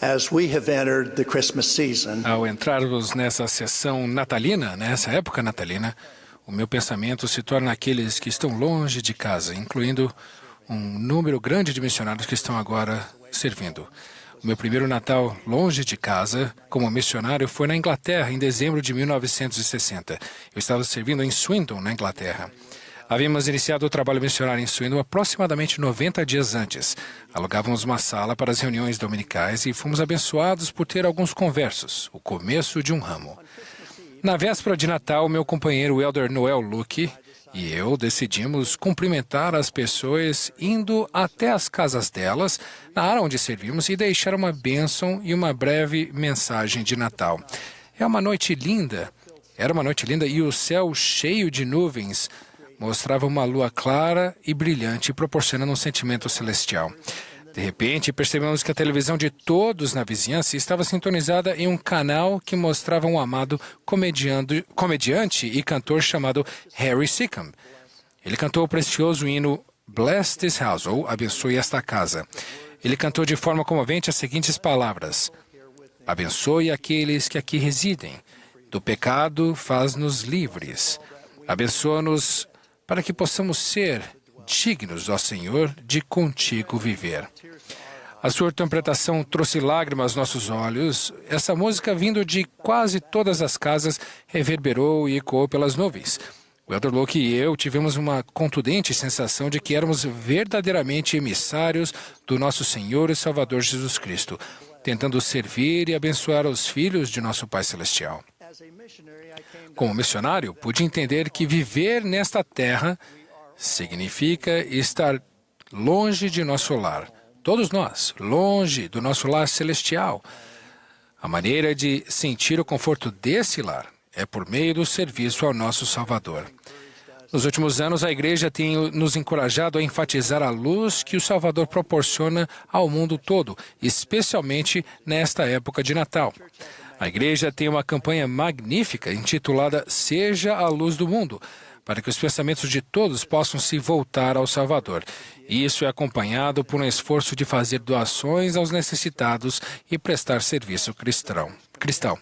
as we have entered the Christmas season. Ao entrarmos nessa sessão natalina, nessa época natalina, o meu pensamento se torna aqueles que estão longe de casa, incluindo um número grande de missionários que estão agora servindo. O meu primeiro Natal longe de casa, como missionário, foi na Inglaterra, em dezembro de 1960. Eu estava servindo em Swindon, na Inglaterra. Havíamos iniciado o trabalho missionário em Swindon aproximadamente 90 dias antes. Alugávamos uma sala para as reuniões dominicais e fomos abençoados por ter alguns conversos, o começo de um ramo. Na véspera de Natal, meu companheiro Elder Noel Luke e eu decidimos cumprimentar as pessoas indo até as casas delas, na área onde servimos, e deixar uma bênção e uma breve mensagem de Natal. Era uma noite linda e o céu cheio de nuvens mostrava uma lua clara e brilhante, proporcionando um sentimento celestial. De repente, percebemos que a televisão de todos na vizinhança estava sintonizada em um canal que mostrava um amado comediante e cantor chamado Harry Sickham. Ele cantou o precioso hino Bless This House, ou Abençoe Esta Casa. Ele cantou de forma comovente as seguintes palavras: Abençoe aqueles que aqui residem. Do pecado faz-nos livres. Abençoa-nos para que possamos ser dignos, ó Senhor, de contigo viver. A sua interpretação trouxe lágrimas aos nossos olhos. Essa música, vindo de quase todas as casas, reverberou e ecoou pelas nuvens. O Elder Luke e eu tivemos uma contundente sensação de que éramos verdadeiramente emissários do nosso Senhor e Salvador Jesus Cristo, tentando servir e abençoar os filhos de nosso Pai Celestial. Como missionário, pude entender que viver nesta terra significa estar longe de nosso lar. Todos nós, longe do nosso lar celestial. A maneira de sentir o conforto desse lar é por meio do serviço ao nosso Salvador. Nos últimos anos, a Igreja tem nos encorajado a enfatizar a luz que o Salvador proporciona ao mundo todo, especialmente nesta época de Natal. A Igreja tem uma campanha magnífica intitulada Seja a Luz do Mundo, para que os pensamentos de todos possam se voltar ao Salvador. Isso é acompanhado por um esforço de fazer doações aos necessitados e prestar serviço cristão.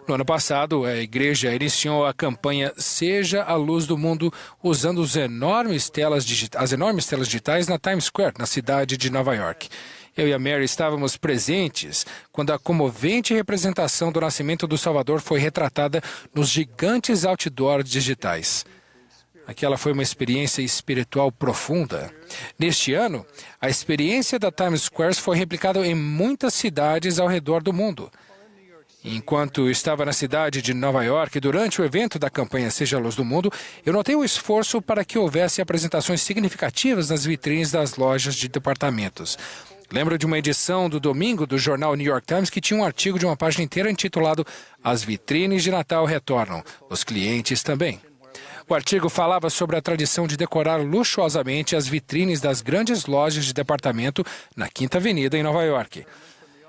No ano passado, a Igreja iniciou a campanha Seja a Luz do Mundo, usando as enormes telas digitais na Times Square, na cidade de Nova York. Eu e a Mary estávamos presentes quando a comovente representação do nascimento do Salvador foi retratada nos gigantes outdoors digitais. Aquela foi uma experiência espiritual profunda. Neste ano, a experiência da Times Square foi replicada em muitas cidades ao redor do mundo. Enquanto estava na cidade de Nova York, durante o evento da campanha Seja a Luz do Mundo, eu notei o esforço para que houvesse apresentações significativas nas vitrines das lojas de departamentos. Lembro de uma edição do domingo do jornal New York Times que tinha um artigo de uma página inteira intitulado As vitrines de Natal retornam, os clientes também. O artigo falava sobre a tradição de decorar luxuosamente as vitrines das grandes lojas de departamento na Quinta Avenida, em Nova York.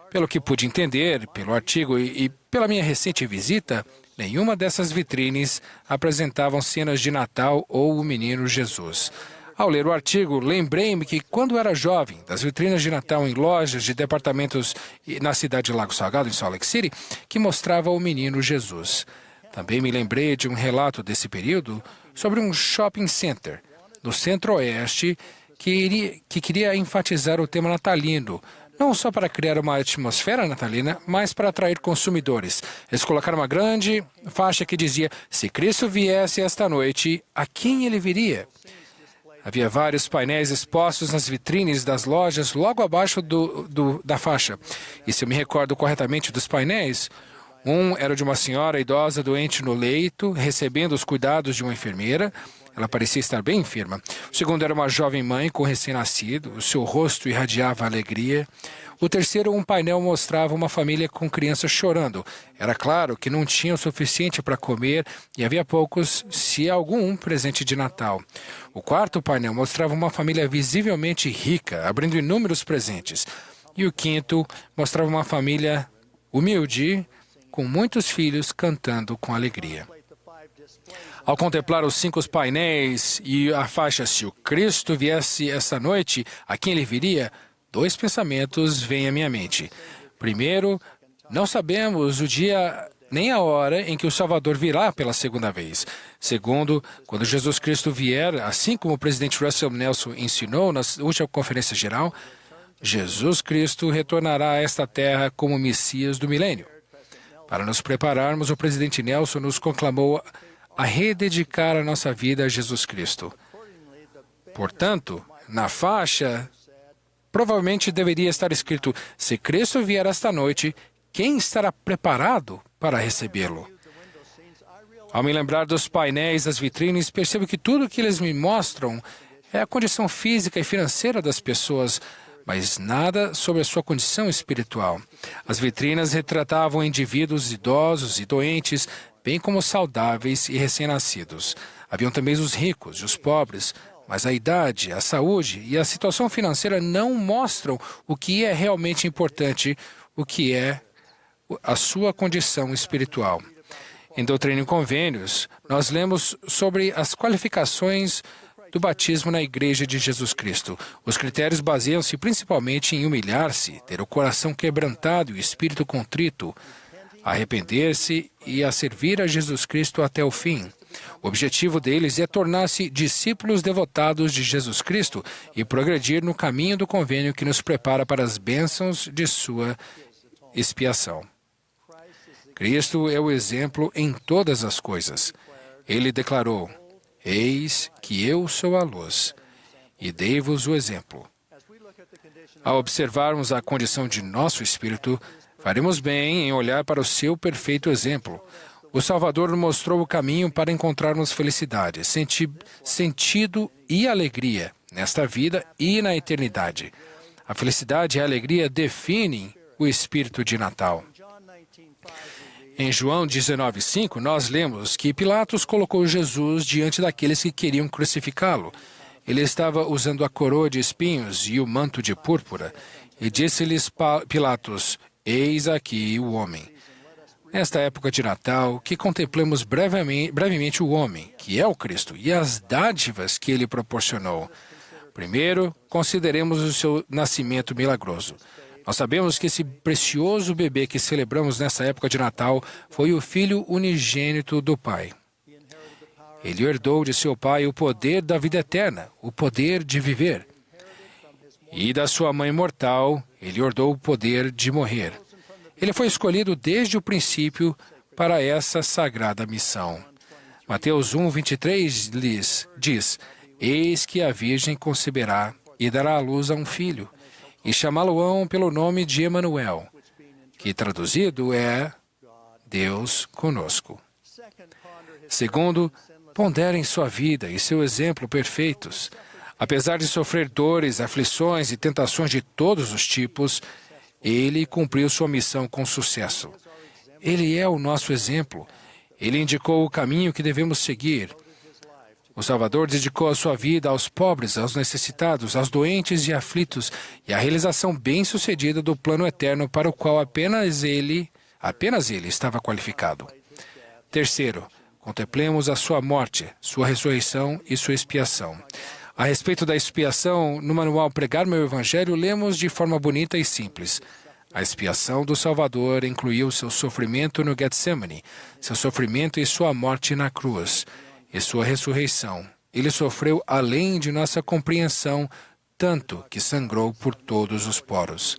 Pelo que pude entender pelo artigo e pela minha recente visita, nenhuma dessas vitrines apresentavam cenas de Natal ou o Menino Jesus. Ao ler o artigo, lembrei-me que, quando era jovem, das vitrinas de Natal em lojas de departamentos na cidade de Lago Salgado, em Salt Lake City, que mostrava o Menino Jesus. Também me lembrei de um relato desse período sobre um shopping center no centro-oeste que queria enfatizar o tema natalino, não só para criar uma atmosfera natalina, mas para atrair consumidores. Eles colocaram uma grande faixa que dizia: se Cristo viesse esta noite, a quem ele viria? Havia vários painéis expostos nas vitrines das lojas logo abaixo da faixa. E se eu me recordo corretamente dos painéis, um era de uma senhora idosa doente no leito, recebendo os cuidados de uma enfermeira. Ela parecia estar bem enferma. O segundo era uma jovem mãe com recém-nascido. O seu rosto irradiava alegria. O terceiro, um painel mostrava uma família com crianças chorando. Era claro que não tinham o suficiente para comer e havia poucos, se algum, presente de Natal. O quarto painel mostrava uma família visivelmente rica, abrindo inúmeros presentes. E o quinto mostrava uma família humilde, com muitos filhos cantando com alegria. Ao contemplar os 5 painéis e a faixa "Se o Cristo viesse esta noite, a quem ele viria?", 2 pensamentos vêm à minha mente. Primeiro, não sabemos o dia nem a hora em que o Salvador virá pela segunda vez. Segundo, quando Jesus Cristo vier, assim como o presidente Russell Nelson ensinou na última conferência geral, Jesus Cristo retornará a esta terra como Messias do milênio. Para nos prepararmos, o presidente Nelson nos conclamou a rededicar a nossa vida a Jesus Cristo. Portanto, na faixa, provavelmente deveria estar escrito: se Cristo vier esta noite, quem estará preparado para recebê-lo? Ao me lembrar dos painéis, das vitrines, percebo que tudo o que eles me mostram é a condição física e financeira das pessoas, mas nada sobre a sua condição espiritual. As vitrinas retratavam indivíduos idosos e doentes, bem como saudáveis e recém-nascidos. Haviam também os ricos e os pobres, mas a idade, a saúde e a situação financeira não mostram o que é realmente importante, o que é a sua condição espiritual. Em Doutrina e Convênios, nós lemos sobre as qualificações do batismo na Igreja de Jesus Cristo. Os critérios baseiam-se principalmente em humilhar-se, ter o coração quebrantado e o espírito contrito, arrepender-se e a servir a Jesus Cristo até o fim. O objetivo deles é tornar-se discípulos devotados de Jesus Cristo e progredir no caminho do convênio que nos prepara para as bênçãos de sua expiação. Cristo é o exemplo em todas as coisas. Ele declarou: eis que eu sou a luz, e dei-vos o exemplo. Ao observarmos a condição de nosso espírito, faremos bem em olhar para o seu perfeito exemplo. O Salvador mostrou o caminho para encontrarmos felicidade, sentido e alegria nesta vida e na eternidade. A felicidade e a alegria definem o espírito de Natal. Em João 19:5, nós lemos que Pilatos colocou Jesus diante daqueles que queriam crucificá-lo. Ele estava usando a coroa de espinhos e o manto de púrpura, e disse-lhes Pilatos: eis aqui o homem. Nesta época de Natal, que contemplemos brevemente o homem, que é o Cristo, e as dádivas que ele proporcionou. Primeiro, consideremos o seu nascimento milagroso. Nós sabemos que esse precioso bebê que celebramos nessa época de Natal foi o Filho unigênito do Pai. Ele herdou de seu pai o poder da vida eterna, o poder de viver. E da sua mãe mortal, ele herdou o poder de morrer. Ele foi escolhido desde o princípio para essa sagrada missão. Mateus 1:23 lhes diz: eis que a Virgem conceberá e dará à luz a um filho, e chamá-lo-ão pelo nome de Emanuel, que traduzido é Deus conosco. Segundo, ponderem sua vida e seu exemplo perfeitos. Apesar de sofrer dores, aflições e tentações de todos os tipos, ele cumpriu sua missão com sucesso. Ele é o nosso exemplo. Ele indicou o caminho que devemos seguir. O Salvador dedicou a sua vida aos pobres, aos necessitados, aos doentes e aflitos, e à realização bem-sucedida do plano eterno para o qual apenas ele estava qualificado. Terceiro, contemplemos a sua morte, sua ressurreição e sua expiação. A respeito da expiação, no manual Pregar Meu Evangelho, lemos de forma bonita e simples. A expiação do Salvador incluiu seu sofrimento no Getsemane, seu sofrimento e sua morte na cruz, e sua ressurreição. Ele sofreu além de nossa compreensão, tanto que sangrou por todos os poros.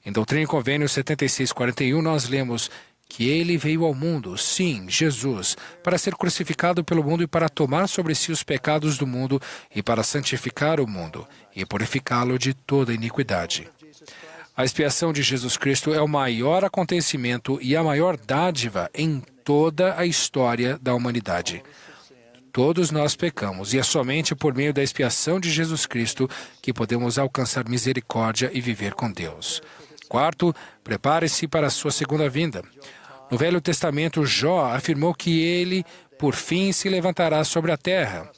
Em Doutrina e Convênios 76:41, nós lemos que ele veio ao mundo, sim, Jesus, para ser crucificado pelo mundo e para tomar sobre si os pecados do mundo e para santificar o mundo e purificá-lo de toda iniquidade. A expiação de Jesus Cristo é o maior acontecimento e a maior dádiva em toda a história da humanidade. Todos nós pecamos, e é somente por meio da expiação de Jesus Cristo que podemos alcançar misericórdia e viver com Deus. Quarto, prepare-se para a sua segunda vinda. No Velho Testamento, Jó afirmou que ele, por fim, se levantará sobre a terra.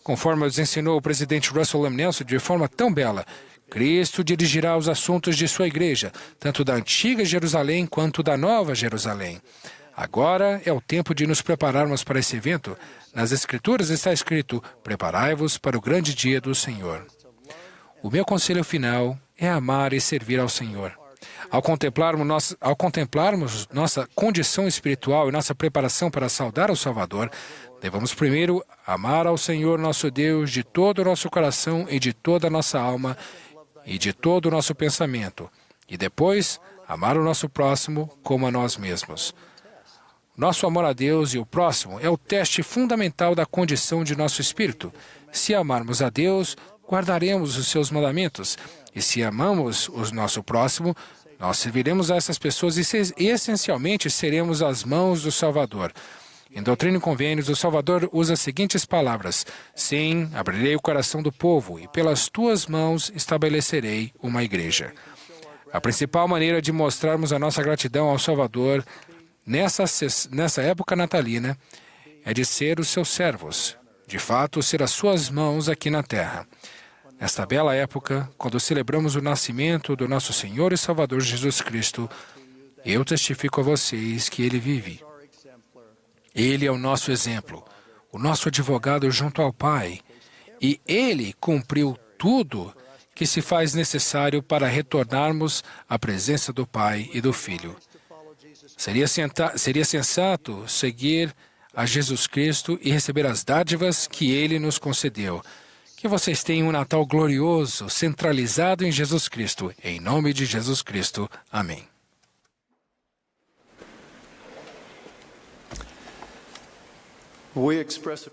Conforme nos ensinou o presidente Russell M. Nelson de forma tão bela, Cristo dirigirá os assuntos de sua igreja, tanto da antiga Jerusalém quanto da nova Jerusalém. Agora é o tempo de nos prepararmos para esse evento. Nas Escrituras está escrito: preparai-vos para o grande dia do Senhor. O meu conselho final é amar e servir ao Senhor. Ao contemplarmos nossa condição espiritual e nossa preparação para saudar o Salvador, devemos primeiro amar ao Senhor nosso Deus de todo o nosso coração e de toda a nossa alma e de todo o nosso pensamento, e depois amar o nosso próximo como a nós mesmos. Nosso amor a Deus e o próximo é o teste fundamental da condição de nosso espírito. Se amarmos a Deus, guardaremos os seus mandamentos, e se amamos o nosso próximo, nós serviremos a essas pessoas e essencialmente seremos as mãos do Salvador. Em Doutrina e Convênios, o Salvador usa as seguintes palavras: sim, abrirei o coração do povo, e pelas tuas mãos estabelecerei uma igreja. A principal maneira de mostrarmos a nossa gratidão ao Salvador nessa época natalina é de ser os seus servos, de fato, ser as suas mãos aqui na terra. Nesta bela época, quando celebramos o nascimento do nosso Senhor e Salvador Jesus Cristo, eu testifico a vocês que Ele vive. Ele é o nosso exemplo, o nosso advogado junto ao Pai, e Ele cumpriu tudo que se faz necessário para retornarmos à presença do Pai e do Filho. Seria sensato seguir a Jesus Cristo e receber as dádivas que Ele nos concedeu. Que vocês tenham um Natal glorioso, centralizado em Jesus Cristo. Em nome de Jesus Cristo. Amém. We express